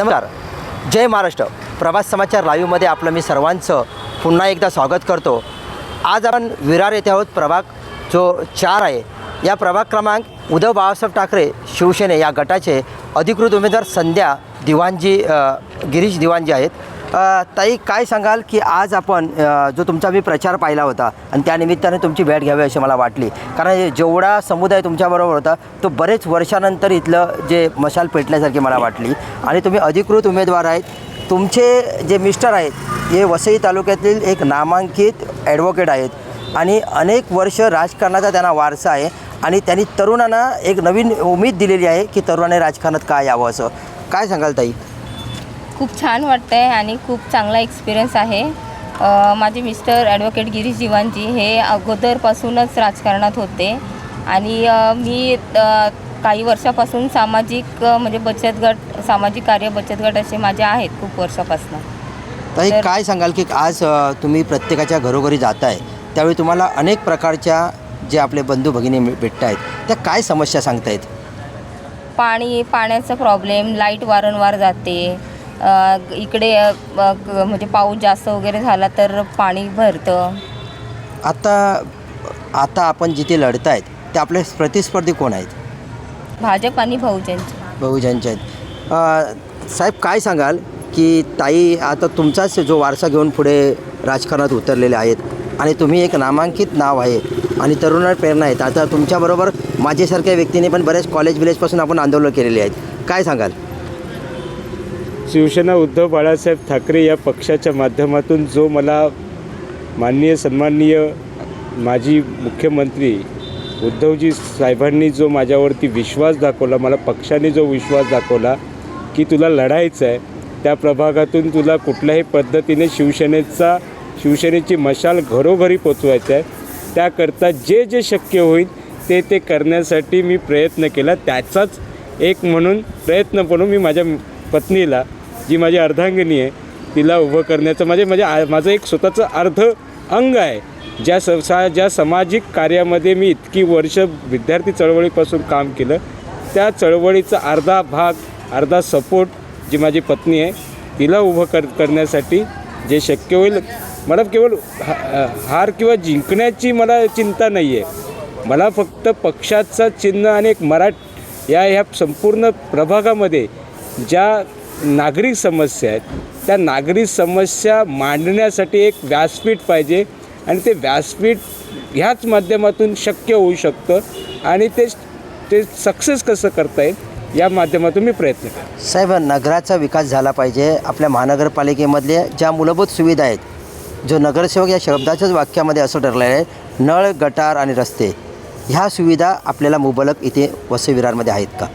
नमस्कार, जय महाराष्ट्र. प्रभास समाचार लाईव्हमध्ये आपलं मी सर्वांचं पुन्हा एकदा स्वागत करतो. आज आपण विरार येथे आहोत. प्रभाग जो 4 आहे, या प्रभाग क्रमांक उद्धव बाळासाहेब ठाकरे शिवसेने या गटाचे अधिकृत उमेदवार संध्या दिवाणजी, गिरीश दिवाणजी आहेत. ताई, काय सांगाल की आज आपण जो तुमचा मी प्रचार पाहिला होता आणि त्यानिमित्ताने तुमची भेट घ्यावी अशी मला वाटली, कारण जेवढा समुदाय तुमच्याबरोबर होता तो बरेच वर्षानंतर इथलं जे मशाल पेटल्यासारखी मला वाटली. आणि तुम्ही अधिकृत उमेदवार आहेत. तुमचे जे मिस्टर आहेत हे वसई तालुक्यातील एक नामांकित ॲडव्होकेट आहेत आणि अनेक वर्ष राजकारणाचा त्यांना वारसा आहे आणि त्यांनी तरुणांना एक नवीन उमेद दिलेली आहे की तरुणाने राजकारणात काय यावं. असं काय सांगाल ताई? खूप छान वाटतं आहे आणि खूप चांगला एक्सपिरियन्स आहे. माझे मिस्टर ॲडव्होकेट गिरीश दिवाणजी हे अगोदरपासूनच राजकारणात होते आणि मी काही वर्षापासून सामाजिक म्हणजे बचत गट, सामाजिक कार्य बचत गट असे माझे आहेत खूप वर्षापासून. ताई, काय सांगाल की आज तुम्ही प्रत्येकाच्या घरोघरी जात आहे त्यावेळी तुम्हाला अनेक प्रकारच्या जे आपले बंधू भगिनी भेटत आहेत त्या काय समस्या सांगतायत? पाण्याचा प्रॉब्लेम, लाईट वारंवार जाते, इकडे म्हणजे पाऊस जास्त वगैरे झाला तर पाणी भरतं. आता आपण जिथे लढत आहेत ते आपले प्रतिस्पर्धी कोण आहेत? भाजप आणि बहुजनचे आहेत. साहेब, काय सांगाल की ताई आता तुमचाच जो वारसा घेऊन पुढे राजकारणात उतरलेले आहेत आणि तुम्ही एक नामांकित नाव आहे आणि तरुणांना प्रेरणा आहेत. आता तुमच्याबरोबर माझ्यासारख्या व्यक्तीने पण बरेच कॉलेज विलेजपासून आपण आंदोलन केलेले आहेत. काय सांगाल? शिवसेना उद्धव बाळासाहेब ठाकरे या पक्षाच्या माध्यमातून जो मला माननीय सन्माननीय माजी मुख्यमंत्री उद्धवजी साहेबांनी जो माझ्यावरती विश्वास दाखवला, मला पक्षाने जो विश्वास दाखवला की तुला लढायचं आहे, त्या प्रभागातून तुला कुठल्याही पद्धतीने शिवसेनेची मशाल घरोघरी पोचवायचं आहे, त्याकरता जे जे शक्य होईल ते करण्यासाठी मी प्रयत्न केला. त्याचाच एक प्रयत्न म्हणून मी माझ्या पत्नीला, जी माझी अर्धांगिनी आहे, तिला उभं करण्याचं माझं एक स्वतःचं अर्ध अंग आहे. ज्या सामाजिक कार्यामध्ये मी इतकी वर्ष विद्यार्थी चळवळीपासून काम केलं, त्या चळवळीचा अर्धा सपोर्ट जी माझी पत्नी आहे तिला उभं करण्यासाठी जे शक्य होईल. मला केवळ हार किंवा जिंकण्याची मला चिंता नाही आहे. मला फक्त पक्षाचं चिन्ह आणि एक ह्या संपूर्ण प्रभागामध्ये ज्या नागरिक समस्या आहेत त्या नागरिक समस्या मांडण्यासाठी एक व्यासपीठ पाहिजे आणि ते व्यासपीठ ह्याच माध्यमातून शक्य होऊ शकतं आणि ते सक्सेस कसं करता येईल या माध्यमातून मी प्रयत्न करतो. साहेब, नगराचा विकास झाला पाहिजे. आपल्या महानगरपालिकेमधल्या ज्या मूलभूत सुविधा आहेत, जो नगरसेवक या शब्दाच्याच वाक्यामध्ये असं ठरलं आहे, नळ, गटार आणि रस्ते, ह्या सुविधा आपल्याला मुबलक इथे वसई विरारमध्ये आहेत का?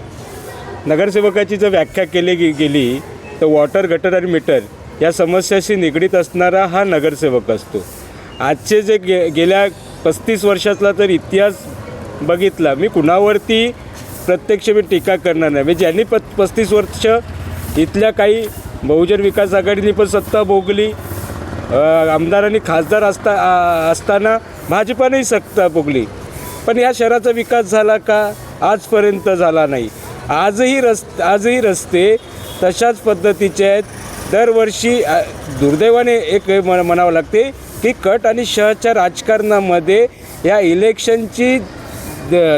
नगरसेवकाची जर व्याख्या केली गेली तर वॉटर, गटर आणि मीटर या समस्याशी निगडीत असणारा हा नगरसेवक असतो. आजचे जे गेल्या 35 वर्षातला जर इतिहास बघितला, मी कुणावरती प्रत्यक्ष मी टीका करणार नाही. म्हणजे ज्यांनी 35 वर्ष इथल्या काही बहुजन विकास आघाडीने पण सत्ता भोगली, आमदारांनी खासदार असताना भाजपानेही सत्ता भोगली, पण या शहराचा विकास झाला का? आजपर्यंत झाला नाही. आजही रस्ते तशाच पद्धतीचे आहेत. दरवर्षी दुर्दैवाने एक म्हणावं लागते की कट आणि शहराच्या राजकारणामध्ये या इलेक्शनची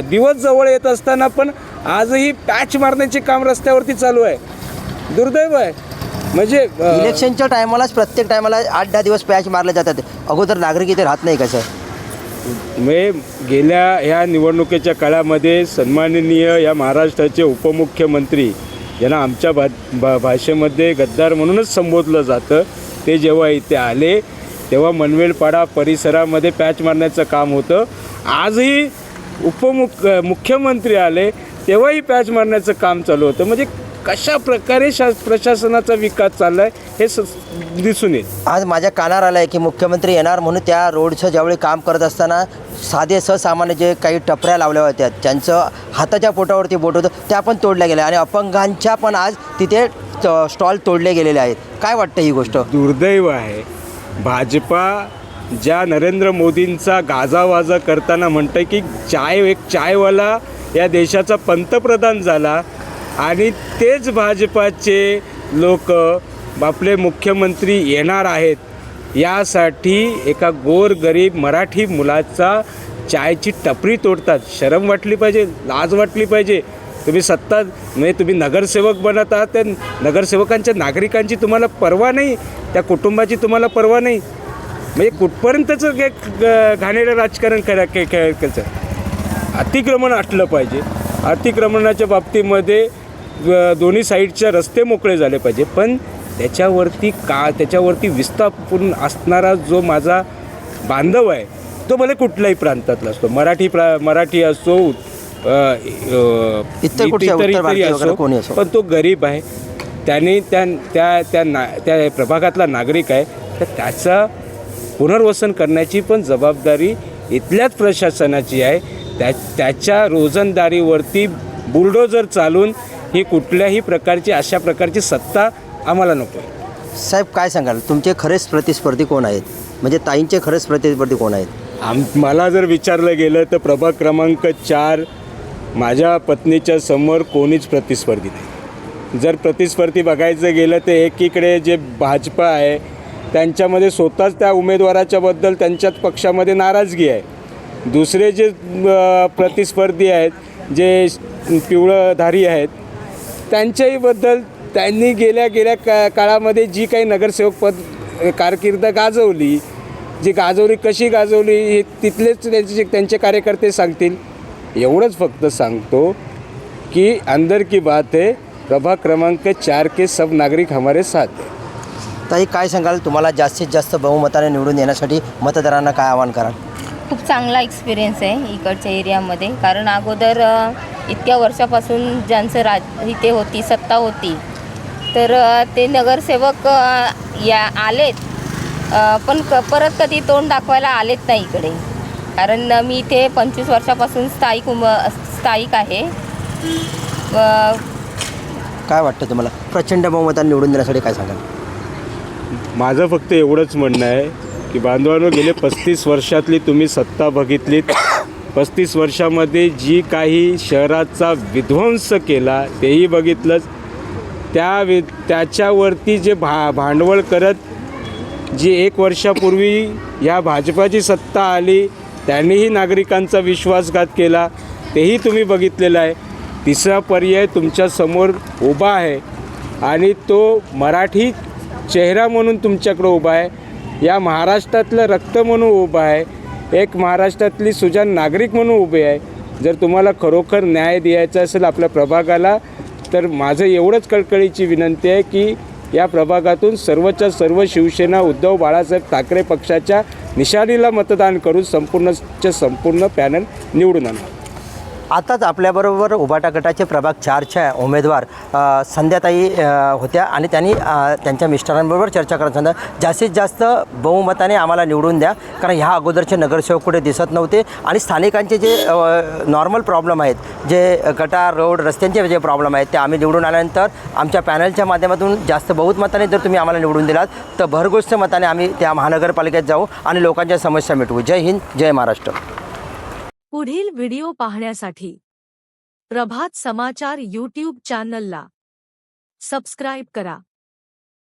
दिवस जवळ येत असताना पण आजही पॅच मारण्याचे काम रस्त्यावरती चालू आहे. दुर्दैव आहे. म्हणजे इलेक्शनच्या टायमालाच प्रत्येक टायमाला 8-10 दिवस पॅच मारले जातात. अगोदर नागरिक इथे राहत नाही का सर? गेल्या ह्या निवडणुकीच्या काळामध्ये सन्माननीय या महाराष्ट्राचे उपमुख्यमंत्री, ज्यांना आमच्या भाषेमध्ये गद्दार म्हणूनच संबोधलं जातं, ते जेव्हा इथे आले तेव्हा मनवेलपाडा परिसरामध्ये पॅच मारण्याचं काम होतं. आजही मुख्यमंत्री आले तेव्हाही पॅच मारण्याचं काम चालू होतं. म्हणजे कशा प्रकारे प्रशासनाचा विकास चालला आहे हे दिसून येईल. आज माझ्या कानावर आलं आहे की मुख्यमंत्री येणार म्हणून त्या रोडचं ज्यावेळी काम करत असताना साधे ससामान्य जे काही टपऱ्या लावल्या होत्या, त्यांचं हाताच्या पोटावरती बोट होतं, त्या पण तोडल्या गेल्या आणि अपंगांच्या पण आज तिथे स्टॉल तोडले गेलेले आहेत. काय वाटतं ही गोष्ट? दुर्दैव आहे. भाजपा ज्या नरेंद्र मोदींचा गाजावाजा करताना म्हणतं की एक चायवाला या देशाचा पंतप्रधान झाला आणि तेच भाजपाचे लोक आपले मुख्यमंत्री येणार आहेत यासाठी एका गोरगरीब मराठी मुलाचा चायची टपरी तोडतात. शरम वाटली पाहिजे, लाज वाटली पाहिजे. तुम्ही सत्ता म्हणजे तुम्ही नगरसेवक बनत आहात, त्या नगरसेवकांच्या नागरिकांची तुम्हाला पर्वा नाही, त्या कुटुंबाची तुम्हाला पर्वा नाही. म्हणजे कुठपर्यंतचं घाणेरडं राजकारण करायचं. अतिक्रमण आटलं पाहिजे. अतिक्रमणाच्या बाबतीमध्ये दोन्ही साईडचे रस्ते मोकळे झाले पाहिजे, पण त्याच्यावरती विस्थापून असणारा जो माझा बांधव आहे तो भले कुठल्याही प्रांतातला असतो, मराठी असो, इतर कुठच्या उत्तर भारतीय वगैरे कोणी असो, पण तो गरीब आहे. त्याने त्या प्रभागातला नागरिक आहे, तर त्याचा पुनर्वसन करण्याची पण जबाबदारी इथल्याच प्रशासनाची आहे. त्याच्या रोजंदारीवरती बुलडोजर चालून ही कुठल्याही प्रकारची अशा प्रकारची सत्ता आम्हाला नको आहे. साहेब काय सांगाल, तुमचे खरेच प्रतिस्पर्धी कोण आहेत? म्हणजे ताईंचे खरेच प्रतिस्पर्धी कोण आहेत? मला जर विचारलं गेलं तर प्रभाग क्रमांक 4 माझ्या पत्नीच्या समोर कोणीच प्रतिस्पर्धी नाही. जर प्रतिस्पर्धी बघायचं गेलं तर एकीकडे जे भाजपा आहे त्यांच्यामध्ये स्वतःच त्या उमेदवाराच्या बद्दल त्यांच्याच पक्षामध्ये नाराजगी आहे. दुसरे जे प्रतिस्पर्धी आहेत, जे पिवळधारी आहेत, त्यांच्याहीबद्दल त्यांनी गेल्या काळामध्ये जी काही नगरसेवक पद कारकीर्द गाजवली, कशी गाजवली हे तिथलेच त्यांचे कार्यकर्ते सांगतील. एवढंच फक्त सांगतो की अंदर की बात है, प्रभाग क्रमांक 4 के सब नागरिक हमारे साथ हैं. ताई काय सांगाल, तुम्हाला जास्तीत जास्त बहुमताने निवडून येण्यासाठी मतदारांना काय आवाहन कराल? खूप चांगला एक्सपिरियन्स आहे इकडच्या एरियामध्ये, कारण अगोदर इतक्या वर्षापासून ज्यांचं इथे होती सत्ता होती, तर ते नगरसेवक आलेत, पण परत कधी तोंड दाखवायला आलेत नाही इकडे. कारण मी इथे 25 वर्षापासून स्थायिक आहे. काय वाटतं तुम्हाला, प्रचंड बहुमताने निवडून देण्यासाठी काय सांगाल? माझं फक्त एवढंच म्हणणं आहे की बांधवांनो, गेले 35 वर्षातली तुम्ही सत्ता बघितलीत. 35 वर्षामध्ये जी काही शहराचा विध्वंस केला तेही बघितलंच. त्याच्यावरती जे भांडवल करत जी 1 वर्षापूर्वी या भाजपाची सत्ता आली, त्यांनीही नागरिकांचा विश्वासघात केला, तेही तुम्ही बघितलेलं आहे. तिसरा पर्याय तुमच्यासमोर उभा आहे आणि तो मराठी चेहरा म्हणून तुमच्याकडं उभा आहे, या महाराष्ट्रातलं रक्त म्हणून उभा आहे, एक महाराष्ट्रातली सुजाण नागरिक म्हणून उभे आहे. जर तुम्हाला खरोखर न्याय द्यायचा असेल आपल्या प्रभागाला, तर माझं एवढंच कळकळीची विनंती आहे की या प्रभागातून सर्वच्या सर्व शिवसेना उद्धव बाळासाहेब ठाकरे पक्षाच्या निशाणीला मतदान करून संपूर्ण पॅनल निवडून आणा. आताच आपल्याबरोबर उभाटा गटाचे प्रभाग 4च्या उमेदवार संध्याताई होत्या आणि त्यांनी त्यांच्या मिस्टरांबरोबर चर्चा करत सांगितलं, जास्तीत जास्त बहुमताने आम्हाला निवडून द्या, कारण ह्या अगोदरचे नगरसेवक कुठे दिसत नव्हते आणि स्थानिकांचे जे नॉर्मल प्रॉब्लेम आहेत, जे गटार रोड रस्त्यांचे जे प्रॉब्लेम आहेत, ते आम्ही निवडून आल्यानंतर आमच्या पॅनलच्या माध्यमातून जास्त बहुमताने जर तुम्ही आम्हाला निवडून दिलात तर भरघोस मताने आम्ही त्या महानगरपालिकेत जाऊ आणि लोकांच्या समस्या मिटवू. जय हिंद, जय महाराष्ट्र. पुढील व्हिडिओ पाहण्यासाठी प्रभात समाचार यूट्यूब चॅनलला सबस्क्राईब करा.